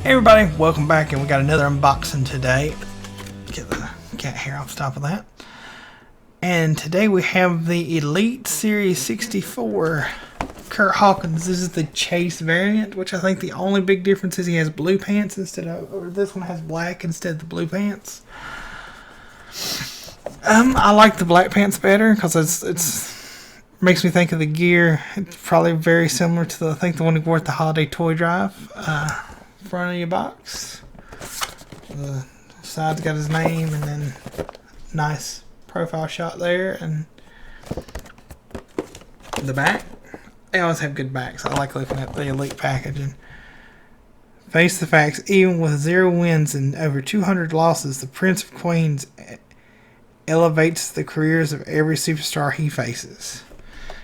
Hey everybody, welcome back, and we got another unboxing today. Get the cat hair off the top of that. And today we have the Elite Series 64 Curt Hawkins. This is the Chase variant, which I think the only big difference is he has blue pants instead of, or this one has black instead of the blue pants. I like the black pants better because it's makes me think of the gear. It's probably very similar to I think the one he wore at the holiday toy drive. Front of your box. The side's got his name, and then nice profile shot there, and the back. They always have good backs. I like looking at the Elite packaging. Face the facts. Even with 0 wins and over 200 losses, the Prince of Queens elevates the careers of every superstar he faces.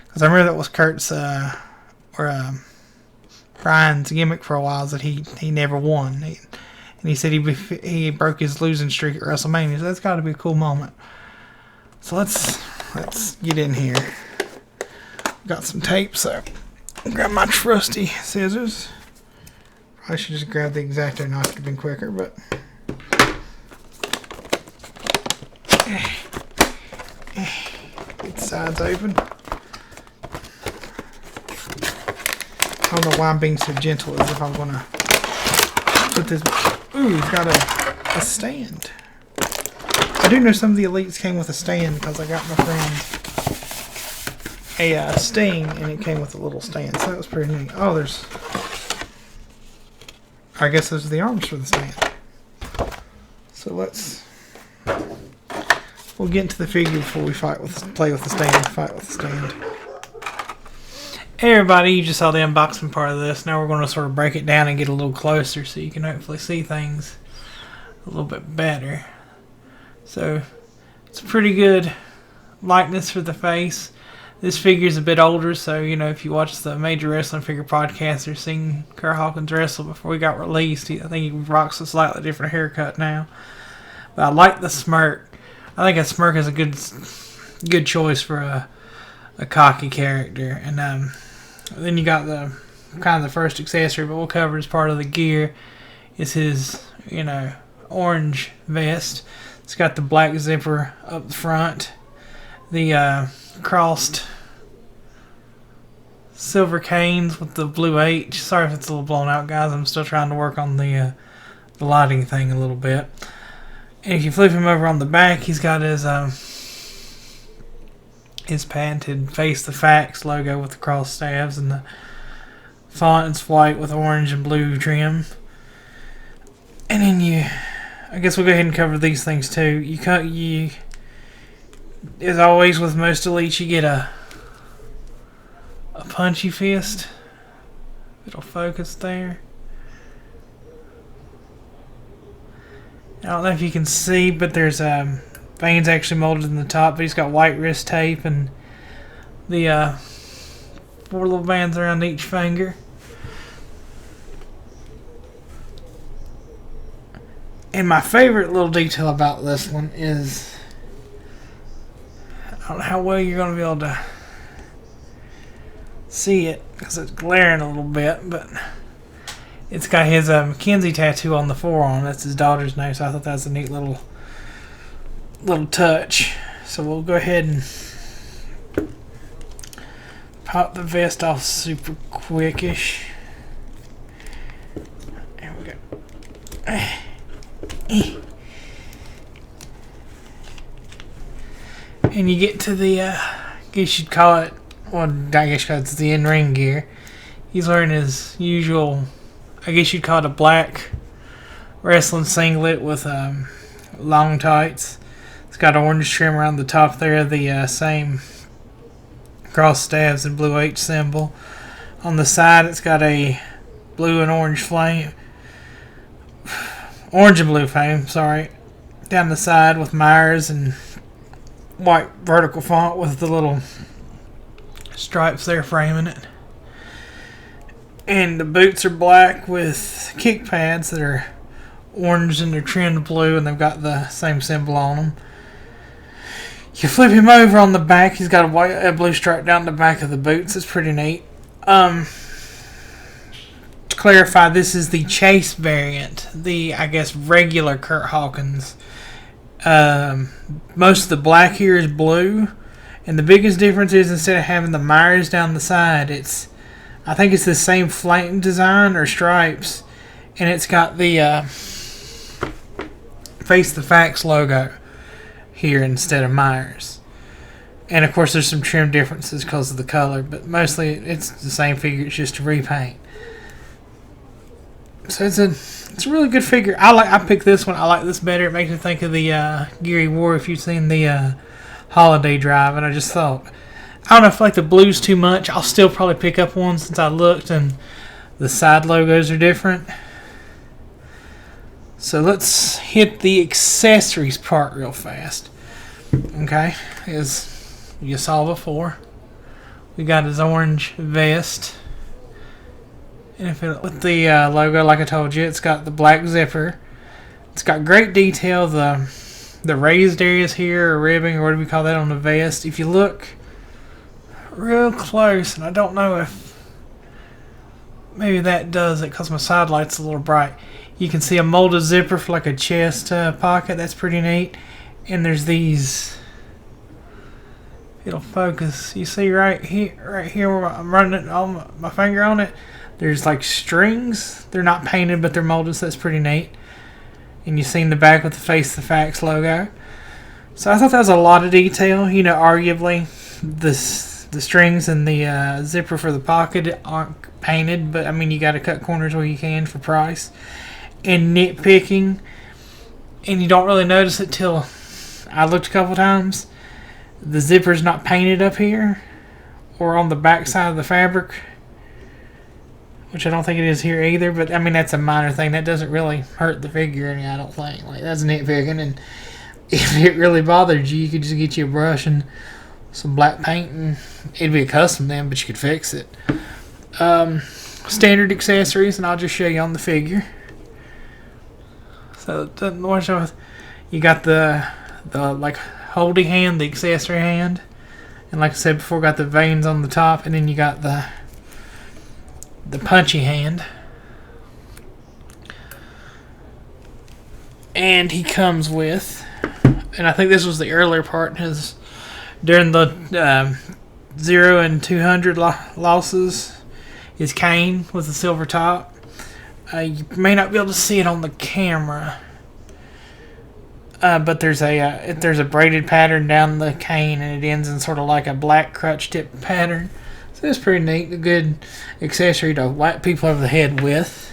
Because I remember that was Kurt's Ryan's gimmick for a while, is that he never won. And he said he broke his losing streak at WrestleMania. So that's got to be a cool moment. So let's get in here. Got some tape, so I'll grab my trusty scissors. I should just grab the X-Acto knife. It would have been quicker, but get the sides open. I don't know why I'm being so gentle, as if I'm going to put this... Ooh, it's got a stand. I do know some of the Elites came with a stand, because I got my friend a Sting, and it came with a little stand, so that was pretty neat. Oh, there's... I guess those are the arms for the stand. So we'll get into the figure before we play with the stand. Hey everybody, you just saw the unboxing part of this. Now we're going to sort of break it down and get a little closer so you can hopefully see things a little bit better. So, it's a pretty good likeness for the face. This figure is a bit older, so if you watch the Major Wrestling Figure podcast or seen Curt Hawkins wrestle before he got released, I think he rocks a slightly different haircut now. But I like the smirk. I think a smirk is a good choice for a cocky character. And then you got the kind of the first accessory, but we'll cover as part of the gear, is his orange vest. It's got the black zipper up the front, the crossed silver canes with the blue H. Sorry if it's a little blown out, guys. I'm still trying to work on the lighting thing a little bit. And if you flip him over on the back, he's got his patented Face the Facts logo with the cross stabs, and the font is white with orange and blue trim. And then I guess we'll go ahead and cover these things too. As always with most Elites, you get a punchy fist. It'll focus there. I don't know if you can see, but there's veins actually molded in the top, but he's got white wrist tape and the 4 little bands around each finger. And my favorite little detail about this one is, I don't know how well you're going to be able to see it because it's glaring a little bit, but it's got his Mackenzie tattoo on the forearm. That's his daughter's name, so I thought that was a neat little touch. So we'll go ahead and pop the vest off super quickish. There we go. And you get to the, I guess you'd call it, it's the in-ring gear. He's wearing his usual, I guess you'd call it a black wrestling singlet with long tights. It's got orange trim around the top there, the same cross stabs and blue H symbol. On the side, it's got a blue and orange flame. Orange and blue flame, sorry. Down the side with Myers and white vertical font with the little stripes there framing it. And the boots are black with kick pads that are orange and they're trimmed blue, and they've got the same symbol on them. You flip him over on the back, he's got a blue stripe down the back of the boots. It's pretty neat. To to clarify, this is the Chase variant. The, I guess, regular Curt Hawkins. Most of the black here is blue. And the biggest difference is instead of having the Myers down the side, I think it's the same flame design or stripes. And it's got the Face the Facts logo here instead of Myers. And of course there's some trim differences because of the color, but mostly it's the same figure, it's just a repaint. So it's a really good figure. I picked this one. I like this better. It makes me think of the gear he wore if you've seen the Holiday Drive, and I just thought, I don't know if I like the blues too much. I'll still probably pick up one since I looked and the side logos are different. So let's hit the accessories part real fast. Okay, as you saw before, we got his orange vest. And if it, with the logo, like I told you, it's got the black zipper. It's got great detail. The raised areas here, or ribbing, or whatever we call that on the vest. If you look real close, and I don't know if maybe that does it because my side light's a little bright. You can see a molded zipper for like a chest pocket. That's pretty neat. And there's these. It'll focus. You see right here where I'm running it on my finger on it. There's like strings. They're not painted, but they're molded, so that's pretty neat. And you've seen the back with the Face the Facts logo. So I thought that was a lot of detail. You know, arguably the strings and the zipper for the pocket aren't painted, but I mean you got to cut corners where you can for price. And nitpicking, and you don't really notice it till I looked a couple times. The zipper's not painted up here or on the back side of the fabric, which I don't think it is here either, but I mean that's a minor thing. That doesn't really hurt the figure any, I don't think. Like, that's nitpicking, and if it really bothered you, you could just get you a brush and some black paint, and it'd be a custom then, but you could fix it. Standard accessories, and I'll just show you on the figure. So you got the like holding hand, the accessory hand, and like I said before, got the veins on the top, and then you got the punchy hand. And he comes with, and I think this was the earlier part, during the 0 and 200 losses, his cane with the silver top. You may not be able to see it on the camera, but there's a braided pattern down the cane, and it ends in sort of like a black crutch tip pattern. So it's pretty neat, a good accessory to whack people over the head with.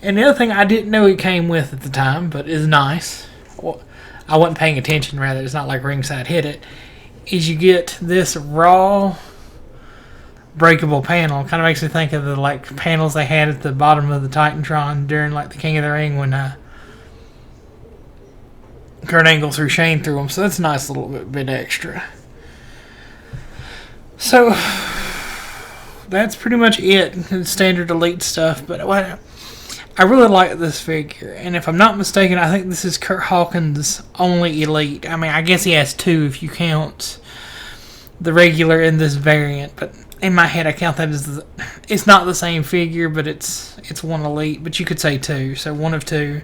And the other thing I didn't know it came with at the time, but is nice, well, I wasn't paying attention, rather, it's not like Ringside hit it, is you get this raw breakable panel. Kind of makes me think of the like panels they had at the bottom of the Titantron during like the King of the Ring when Kurt Angle threw Shane through them. So that's a nice little bit extra. So that's pretty much it. Standard Elite stuff. But I really like this figure, and if I'm not mistaken, I think this is Curt Hawkins' only Elite. I mean, I guess he has two if you count the regular in this variant, but in my head I count that as it's not the same figure, but it's one Elite, but you could say two, so one of two.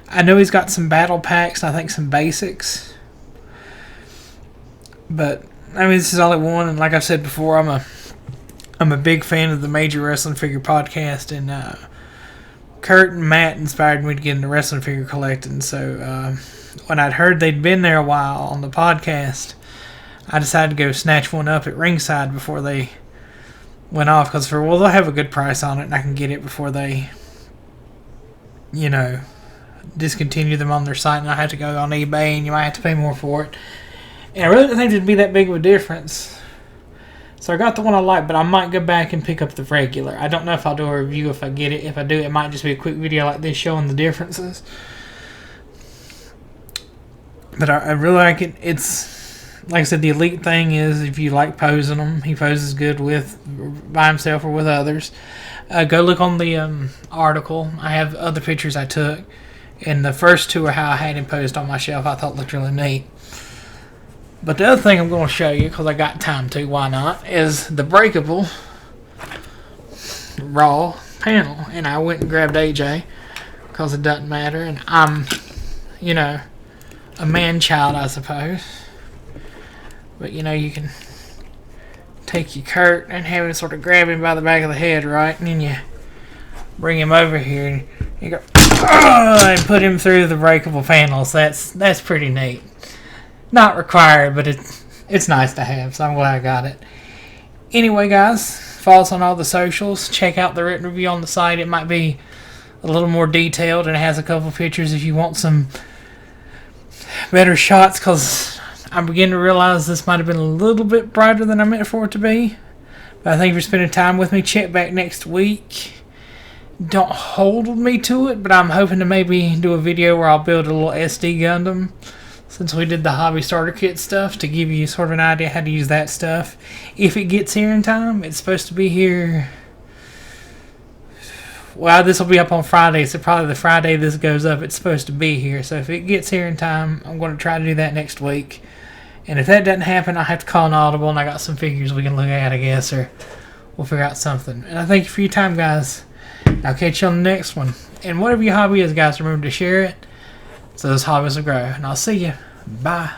I know he's got some battle packs and I think some basics, but I mean this is all at one, and like I've said before, I'm a big fan of the Major Wrestling Figure podcast, and Curt and Matt inspired me to get into wrestling figure collecting. So when I'd heard they'd been there a while on the podcast, I decided to go snatch one up at Ringside before they went off, because they'll have a good price on it, and I can get it before they, discontinue them on their site, and I have to go on eBay, and you might have to pay more for it. And I really didn't think there'd be that big of a difference. So I got the one I like, but I might go back and pick up the regular. I don't know if I'll do a review if I get it. If I do, it might just be a quick video like this showing the differences. But I really like it. It's, like I said, the Elite thing is if you like posing them, he poses good by himself or with others. Go look on the article. I have other pictures I took. And the first two are how I had him posed on my shelf. I thought looked really neat. But the other thing I'm going to show you, because I got time to, why not, is the breakable raw panel. And I went and grabbed AJ because it doesn't matter. And I'm, you know, a man-child, I suppose. But, you know, you can take your Curt and have him sort of grab him by the back of the head, right? And then you bring him over here and you go, and put him through the breakable panels. That's pretty neat. Not required, but it's nice to have, so I'm glad I got it. Anyway, guys, follow us on all the socials. Check out the written review on the site. It might be a little more detailed and it has a couple pictures if you want some better shots, because I'm beginning to realize this might have been a little bit brighter than I meant for it to be. But I thank you for spending time with me. Check back next week. Don't hold me to it, but I'm hoping to maybe do a video where I'll build a little SD Gundam, since we did the hobby starter kit stuff, to give you sort of an idea how to use that stuff. If it gets here in time, it's supposed to be here. Well, this will be up on Friday, so probably the Friday this goes up, it's supposed to be here. So if it gets here in time, I'm going to try to do that next week. And if that doesn't happen, I'll have to call an audible, and I got some figures we can look at, I guess, or we'll figure out something. And I thank you for your time, guys. I'll catch you on the next one. And whatever your hobby is, guys, remember to share it so those hobbies will grow. And I'll see you. Bye.